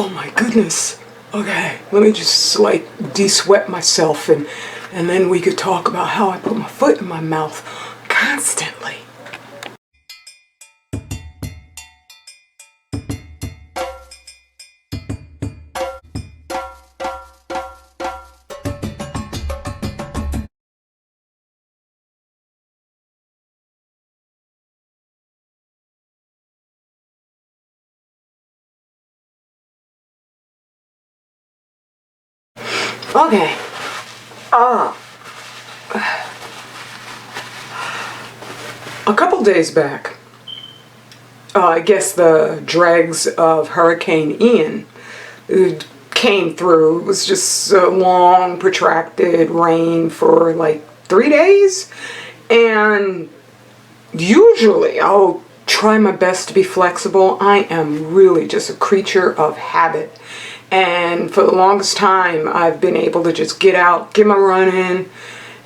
Oh my goodness. Okay, let me just like de-sweat myself and then we could talk about how I put my foot in my mouth constantly. Okay. A couple days back, I guess the dregs of Hurricane Ian came through. It was just a long, protracted rain for like 3 days. And usually I'll try my best to be flexible. I am really just a creature of habit. And for the longest time, I've been able to just get out, get my run in,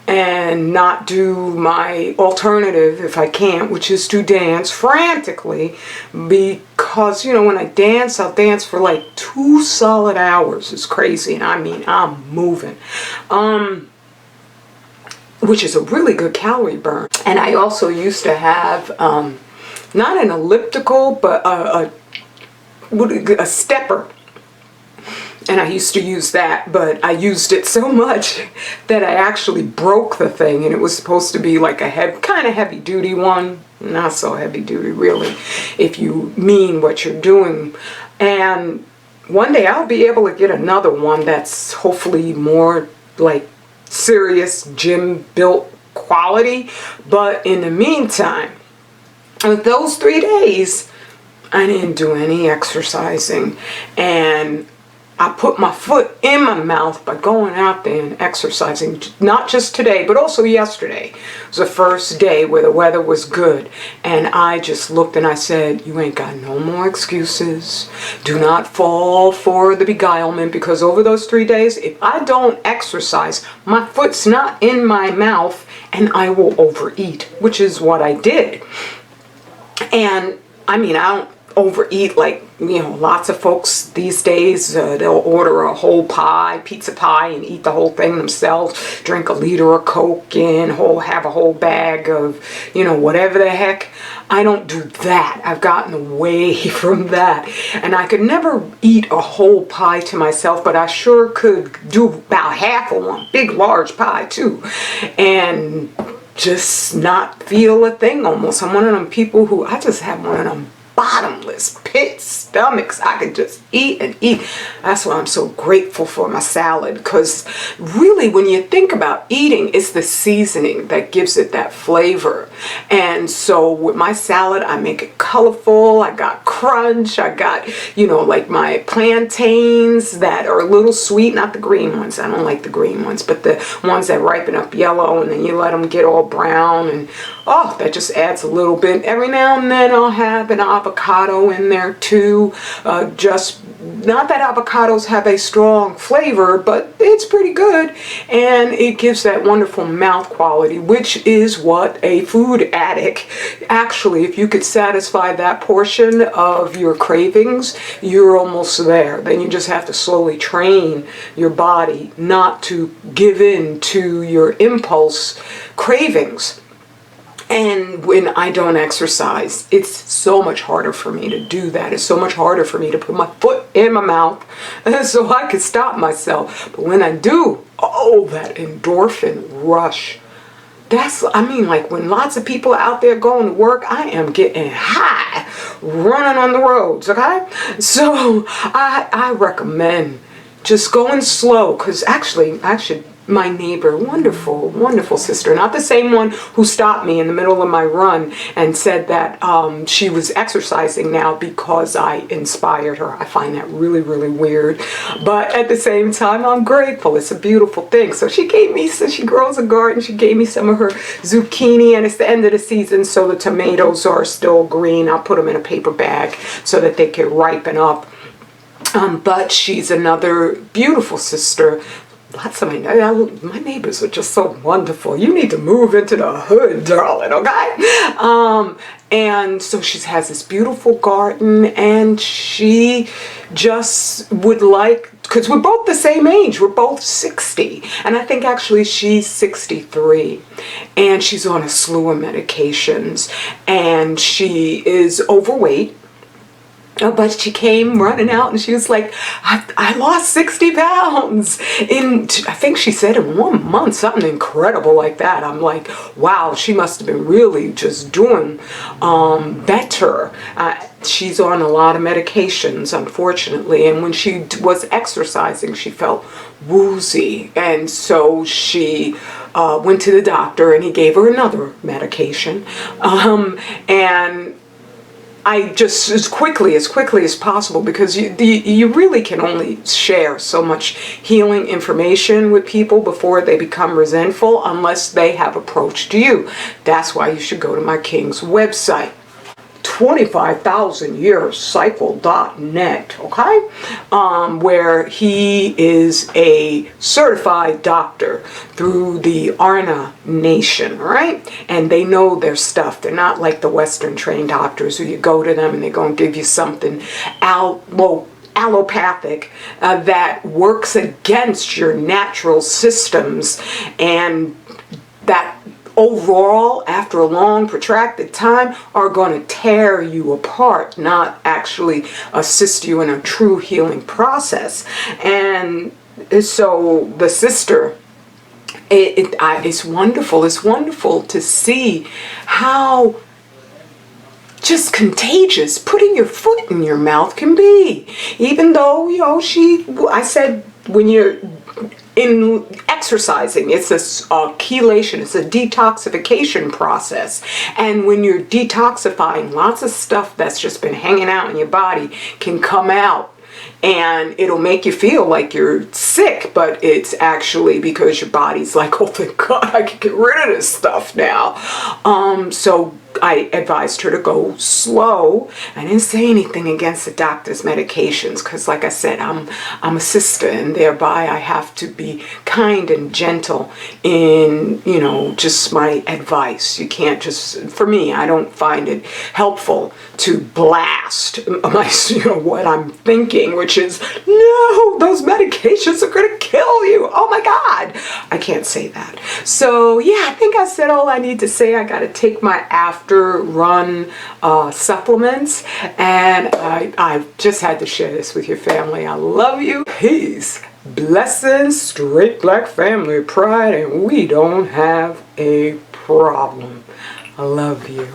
and not do my alternative if I can't, which is to dance frantically, because, you know, when I dance, I'll dance for like 2 solid hours. It's crazy, and I mean, I'm moving. Which is a really good calorie burn. And I also used to have, not an elliptical, but a stepper. And I used to use that, but I used it so much that I actually broke the thing, and it was supposed to be like a kind of heavy duty one. Not so heavy duty really, if you mean what you're doing. And one day I'll be able to get another one that's hopefully more like serious gym built quality. But in the meantime, with those 3 days, I didn't do any exercising, and I put my foot in my mouth by going out there and exercising, not just today, but also yesterday. It was the first day where the weather was good, and I just looked and I said, you ain't got no more excuses. Do not fall for the beguilement, because over those 3 days, if I don't exercise, my foot's not in my mouth and I will overeat, which is what I did. And I mean, I don't overeat like, you know, lots of folks these days. They'll order a whole pie, pizza pie, and eat the whole thing themselves, drink a liter of Coke and have a whole bag of, you know, whatever the heck. I don't do that. I've gotten away from that. And I could never eat a whole pie to myself, but I sure could do about half of one, big large pie too, and just not feel a thing almost. I'm one of them people who, I just have one of them bottomless pit stomachs. I could just eat and eat. That's why I'm so grateful for my salad, because really when you think about eating, it's the seasoning that gives it that flavor. And so with my salad, I make it colorful. I got crunch. I got, you know, like my plantains that are a little sweet, not the green ones. I don't like the green ones, but the ones that ripen up yellow and then you let them get all brown, and oh, that just adds a little bit. Every now and then I'll have an avocado in there too. Just not that avocados have a strong flavor, but it's pretty good, and it gives that wonderful mouth quality, which is what a food addict, actually, if you could satisfy that portion of your cravings, you're almost there. Then you just have to slowly train your body not to give in to your impulse cravings. And when I don't exercise, it's so much harder for me to do that. It's so much harder for me to put my foot in my mouth so I can stop myself. But when I do, oh, that endorphin rush. That's, I mean, like when lots of people are out there going to work, I am getting high running on the roads, okay? So I recommend just going slow, because actually, my neighbor, wonderful sister, not the same one who stopped me in the middle of my run and said that she was exercising now because I inspired her. I find that really, really weird, but at the same time, I'm grateful. It's a beautiful thing. So she gave me, so she grows a garden, she gave me some of her zucchini, and it's the end of the season, so the tomatoes are still green. I'll put them in a paper bag so that they can ripen up. But she's another beautiful sister, lots of my neighbors are just so wonderful. You need to move into the hood, darling, okay? And so she has this beautiful garden, and she just would like, because we're both the same age, we're both 60, and I think actually she's 63, and she's on a slew of medications, and she is overweight. But she came running out and she was like, I lost 60 pounds in, I think she said in 1 month, something incredible like that. I'm like, wow, she must have been really just doing better. She's on a lot of medications, unfortunately, and when she was exercising, she felt woozy, and so she went to the doctor, and he gave her another medication, and I just, as quickly as possible, because you really can only share so much healing information with people before they become resentful, unless they have approached you. That's why you should go to my King's website, 25,000yearcycle.net, okay? Where he is a certified doctor through the Arna Nation, right? And they know their stuff. They're not like the Western trained doctors who you go to them and they're going to give you something allopathic that works against your natural systems, and that overall, after a long protracted time, are going to tear you apart, not actually assist you in a true healing process. And so the sister, it's wonderful. It's wonderful to see how just contagious putting your foot in your mouth can be. Even though, you know, I said, when you're in exercising, it's a chelation, it's a detoxification process. And when you're detoxifying, lots of stuff that's just been hanging out in your body can come out. And it'll make you feel like you're sick, but it's actually because your body's like, oh, thank God, I can get rid of this stuff now. So I advised her to go slow. I didn't say anything against the doctor's medications because, like I said, I'm a sister, and thereby I have to be kind and gentle in, you know, just my advice. You can't just, for me, I don't find it helpful to blast my, you know, what I'm thinking, which is, no, those medications are going to kill you. Oh my God. I can't say that. So yeah, I think I said all I need to say. I got to take my after run supplements, and I just had to share this with your family. I love you. Peace, blessings, straight black family pride, and we don't have a problem. I love you.